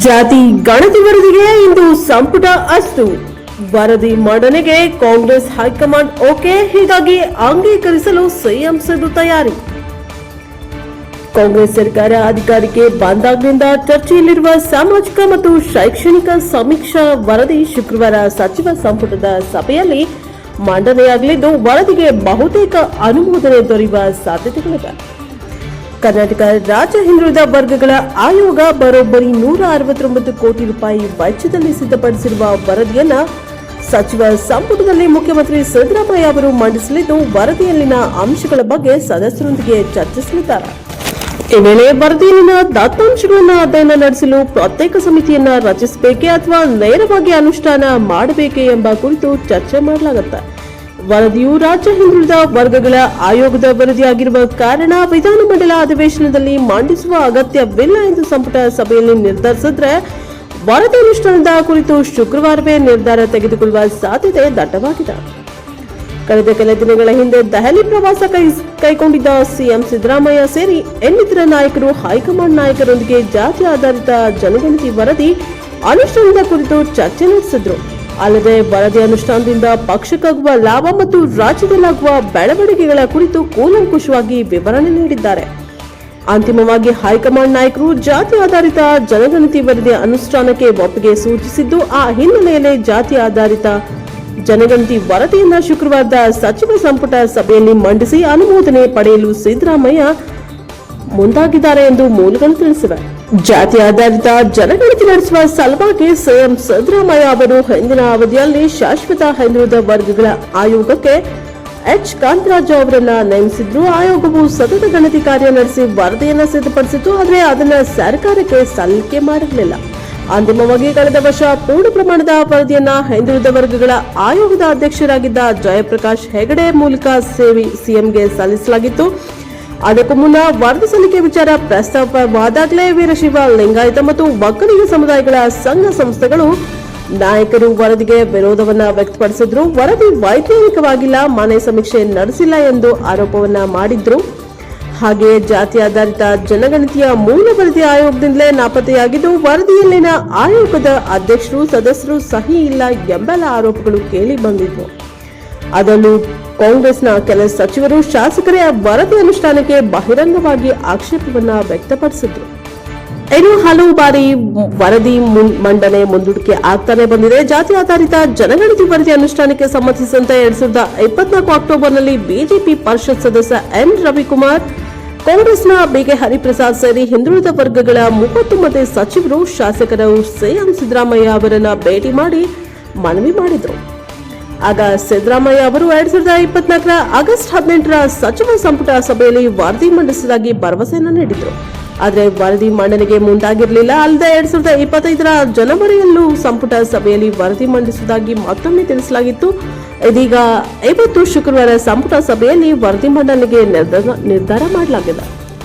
ಜಾತಿ ಗಣತಿ ವರದಿಗೆ ಇಂದು ಸಂಪುಟ ಅಸ್ತು. ವರದಿ ಮಂಡನೆಗೆ ಕಾಂಗ್ರೆಸ್ ಹೈಕಮಾಂಡ್ ಓಕೆ, ಹೀಗಾಗಿ ಅಂಗೀಕರಿಸಲು ಸಿಎಂ ಸಿದ್ದು ತಯಾರಿ. ಕಾಂಗ್ರೆಸ್ ಸರ್ಕಾರ ಅಧಿಕಾರಕ್ಕೆ ಬಂದಾಗಿನಿಂದ ಚರ್ಚೆಯಲ್ಲಿರುವ ಸಾಮಾಜಿಕ ಮತ್ತು ಶೈಕ್ಷಣಿಕ ಸಮೀಕ್ಷಾ ವರದಿ ಶುಕ್ರವಾರ ಸಚಿವ ಸಂಪುಟದ ಸಭೆಯಲ್ಲಿ ಮಂಡನೆಯಾಗಲಿದ್ದು, ವರದಿಗೆ ಬಹುತೇಕ ಅನುಮೋದನೆ ದೊರೆಯುವ ಸಾಧ್ಯತೆಗಳಿವೆ. ಕರ್ನಾಟಕ ರಾಜ್ಯ ಹಿಂದುಳಿದ ವರ್ಗಗಳ ಆಯೋಗ ಬರೋಬ್ಬರಿ 169 ಕೋಟಿ ರೂಪಾಯಿ ವೆಚ್ಚದಲ್ಲಿ ಸಿದ್ಧಪಡಿಸಿರುವ ವರದಿಯನ್ನ ಸಚಿವ ಸಂಪುಟದಲ್ಲಿ ಮುಖ್ಯಮಂತ್ರಿ ಸಿದ್ದರಾಮಯ್ಯ ಅವರು ಮಂಡಿಸಲಿದ್ದು, ವರದಿಯಲ್ಲಿನ ಅಂಶಗಳ ಬಗ್ಗೆ ಸದಸ್ಯರೊಂದಿಗೆ ಚರ್ಚಿಸಲಿದ್ದಾರೆ. ಈ ವೇಳೆ ವರದಿಯಲ್ಲಿನ ದತ್ತಾಂಶಗಳನ್ನು ಅಧ್ಯಯನ ನಡೆಸಲು ಪ್ರತ್ಯೇಕ ಸಮಿತಿಯನ್ನ ರಚಿಸಬೇಕೇ ಅಥವಾ ನೇರವಾಗಿ ಅನುಷ್ಠಾನ ಮಾಡಬೇಕೇ ಎಂಬ ಕುರಿತು ಚರ್ಚೆ ಮಾಡಲಾಗುತ್ತೆ. ವರದಿಯು ರಾಜ್ಯ ಹಿಂದುಳಿದ ವರ್ಗಗಳ ಆಯೋಗದ ವರದಿಯಾಗಿರುವ ಕಾರಣ ವಿಧಾನಮಂಡಲ ಅಧಿವೇಶನದಲ್ಲಿ ಮಂಡಿಸುವ ಅಗತ್ಯವಿಲ್ಲ ಎಂದು ಸಂಪುಟ ಸಭೆಯಲ್ಲಿ ನಿರ್ಧರಿಸಿದ್ರೆ, ವರದಿ ಅನುಷ್ಠಾನದ ಕುರಿತು ಶುಕ್ರವಾರವೇ ನಿರ್ಧಾರ ತೆಗೆದುಕೊಳ್ಳುವ ಸಾಧ್ಯತೆ ದಟ್ಟವಾಗಿದೆ. ಕಳೆದ ಕೆಲ ದಿನಗಳ ಹಿಂದೆ ದೆಹಲಿ ಪ್ರವಾಸ ಕೈಗೊಂಡಿದ್ದ ಸಿಎಂ ಸಿದ್ದರಾಮಯ್ಯ ಸೇರಿ ಇನ್ನಿತರ ನಾಯಕರು ಹೈಕಮಾಂಡ್ ನಾಯಕರೊಂದಿಗೆ ಜಾತಿ ಆಧಾರಿತ ಜನಗಣತಿ ವರದಿ ಅನುಷ್ಠಾನದ ಕುರಿತು ಚರ್ಚೆ ನಡೆಸಿದ್ರು. ಅಲ್ಲದೆ ವರದಿ ಅನುಷ್ಠಾನದಿಂದ ಪಕ್ಷಕ್ಕಾಗುವ ಲಾಭ ಮತ್ತು ರಾಜ್ಯದಲ್ಲಾಗುವ ಬೆಳವಣಿಗೆಗಳ ಕುರಿತು ಕೂಲಂಕುಷವಾಗಿ ವಿವರಣೆ ನೀಡಿದ್ದಾರೆ. ಅಂತಿಮವಾಗಿ ಹೈಕಮಾಂಡ್ ನಾಯಕರು ಜಾತಿ ಆಧಾರಿತ ಜನಗಣತಿ ವರದಿ ಅನುಷ್ಠಾನಕ್ಕೆ ಒಪ್ಪಿಗೆ ಸೂಚಿಸಿದ್ದು, ಆ ಹಿನ್ನೆಲೆಯಲ್ಲಿ ಜಾತಿ ಆಧಾರಿತ ಜನಗಣತಿ ವರದಿಯನ್ನ ಶುಕ್ರವಾರದ ಸಚಿವ ಸಂಪುಟ ಸಭೆಯಲ್ಲಿ ಮಂಡಿಸಿ ಅನುಮೋದನೆ ಪಡೆಯಲು ಸಿದ್ದರಾಮಯ್ಯ ಮುಂದಾಗಿದ್ದಾರೆ ಎಂದು ಮೂಲಗಳು ತಿಳಿಸಿವೆ. ಜಾತಿ ಆಧಾರಿತ ಜನಗಣತಿ ನಡೆಸುವ ಸಲುವಾಗಿ ಸಿಎಂ ಸಿದ್ದರಾಮಯ್ಯ ಅವರು ಹಿಂದಿನ ಅವಧಿಯಲ್ಲಿ ಶಾಶ್ವತ ಹಿಂದುಳಿದ ವರ್ಗಗಳ ಆಯೋಗಕ್ಕೆ ಎಚ್ ಕಾಂತರಾಜು ಅವರನ್ನ ನೇಮಿಸಿದ್ರು. ಆಯೋಗವು ಸತತ ಗಣತಿ ಕಾರ್ಯ ನಡೆಸಿ ವರದಿಯನ್ನ ಸಿದ್ಧಪಡಿಸಿತು, ಆದರೆ ಅದನ್ನ ಸರ್ಕಾರಕ್ಕೆ ಸಲ್ಲಿಕೆ ಮಾಡಿರಲಿಲ್ಲ. ಅಂತಿಮವಾಗಿ ಕಳೆದ ವರ್ಷ ಪೂರ್ಣ ಪ್ರಮಾಣದ ವರದಿಯನ್ನ ಹಿಂದುಳಿದ ವರ್ಗಗಳ ಆಯೋಗದ ಅಧ್ಯಕ್ಷರಾಗಿದ್ದ ಜಯಪ್ರಕಾಶ್ ಹೆಗಡೆ ಮೂಲಕ ಸಿಎಂಗೆ ಸಲ್ಲಿಸಲಾಗಿತ್ತು. ಅದಕ್ಕೂ ಮುನ್ನ ವರದಿ ಸಲ್ಲಿಕೆ ವಿಚಾರ ಪ್ರಸ್ತಾಪವಾದಾಗಲೇ ವೀರಶೈವ, ಲಿಂಗಾಯತ ಮತ್ತು ಒಕ್ಕಲಿಗ ಸಮುದಾಯಗಳ ಸಂಘ ಸಂಸ್ಥೆಗಳು ನಾಯಕರು ವರದಿಗೆ ವಿರೋಧವನ್ನ ವ್ಯಕ್ತಪಡಿಸಿದ್ರು. ವರದಿ ವೈಜ್ಞಾನಿಕವಾಗಿಲ್ಲ, ಮನೆ ಸಮೀಕ್ಷೆ ನಡೆಸಿಲ್ಲ ಎಂದು ಆರೋಪವನ್ನ ಮಾಡಿದ್ರು. ಹಾಗೆಯೇ ಜಾತಿ ಆಧಾರಿತ ಜನಗಣತಿಯ ಮೂಲ ವರದಿ ಆಯೋಗದಿಂದಲೇ ನಾಪತ್ತೆಯಾಗಿದ್ದು, ವರದಿಯಲ್ಲಿನ ಆಯೋಗದ ಅಧ್ಯಕ್ಷರು ಸದಸ್ಯರು ಸಹಿ ಇಲ್ಲ ಎಂಬೆಲ್ಲ ಆರೋಪಗಳು ಕೇಳಿ ಬಂದಿದ್ವು. ಅದರಲ್ಲೂ ಕಾಂಗ್ರೆಸ್ನ ಕೆಲ ಸಚಿವರು, ಶಾಸಕರೇ ವರದಿ ಅನುಷ್ಠಾನಕ್ಕೆ ಬಹಿರಂಗವಾಗಿ ಆಕ್ಷೇಪವನ್ನ ವ್ಯಕ್ತಪಡಿಸಿದ್ರು. ಇನ್ನು ಹಲವು ಬಾರಿ ವರದಿ ಮಂಡನೆ ಮುಂದೂಡಿಕೆ ಆಗ್ತಾನೆ ಬಂದಿದೆ. ಜಾತಿ ಆಧಾರಿತ ಜನಗಣತಿ ವರದಿ ಅನುಷ್ಠಾನಕ್ಕೆ ಸಂಬಂಧಿಸಿದಂತೆ 2024 ಅಕ್ಟೋಬರ್ನಲ್ಲಿ ಬಿಜೆಪಿ ಪರಿಷತ್ ಸದಸ್ಯ ಎನ್ ರವಿಕುಮಾರ್, ಕಾಂಗ್ರೆಸ್ನ ಬಿಕೆ ಹರಿಪ್ರಸಾದ್ ಸೇರಿ ಹಿಂದುಳಿದ ವರ್ಗಗಳ 30 ಮಂದಿ ಸಚಿವರು, ಶಾಸಕರು ಸಿಎಂ ಸಿದ್ದರಾಮಯ್ಯ ಅವರನ್ನ ಭೇಟಿ ಮಾಡಿ ಮನವಿ ಮಾಡಿದ್ರು. ಆಗ ಸಿದ್ದರಾಮಯ್ಯ ಅವರು 2024 ಆಗಸ್ಟ್ 18ರ ಸಚಿವ ಸಂಪುಟ ಸಭೆಯಲ್ಲಿ ವರದಿ ಮಂಡಿಸುವುದಾಗಿ ಭರವಸೆಯನ್ನು ನೀಡಿದ್ರು. ಆದರೆ ವರದಿ ಮಂಡನೆಗೆ ಮುಂದಾಗಿರಲಿಲ್ಲ. ಅಲ್ಲದೆ 2025ರ ಜನವರಿಯಲ್ಲೂ ಸಂಪುಟ ಸಭೆಯಲ್ಲಿ ವರದಿ ಮಂಡಿಸುವುದಾಗಿ ಮತ್ತೊಮ್ಮೆ ತಿಳಿಸಲಾಗಿತ್ತು. ಇದೀಗ ಇವತ್ತು ಶುಕ್ರವಾರ ಸಂಪುಟ ಸಭೆಯಲ್ಲಿ ವರದಿ ಮಂಡನೆಗೆ ನಿರ್ಧಾರ ಮಾಡಲಾಗಿದೆ.